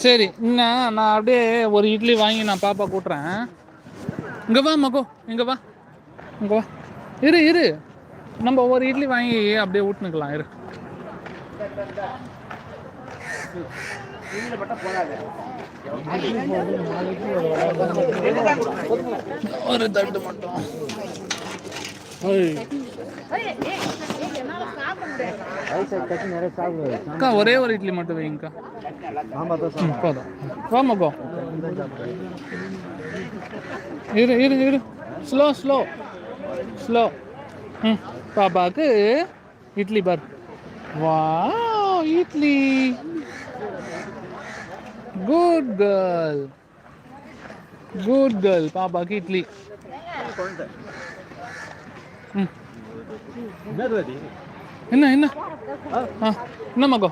சரி நான் அப்படியே ஒரு இட்லி வாங்கி நான் பாப்பா கூட்டுறேன். இங்கே வா மக்கோ, இங்கே வா, இங்கே வா. இரு இரு, நம்ம ஒரு இட்லி வாங்கி அப்படியே ஊட்டுனுக்கலாம். இரு ஒரு தட்டு மட்டும். அக்கா ஒரே ஒரு இட்லி மட்டும் வைங்கக்கா. போதும். வாமாக்கோ. இரு இரு இரு, ஸ்லோ ஸ்லோ ஸ்லோ. பாப்பாவுக்கு இட்லி பார். வா idli, good girl, good girl. பாப்பாவுக்கு இட்லி. என்ன என்ன என்ன மக்கோ?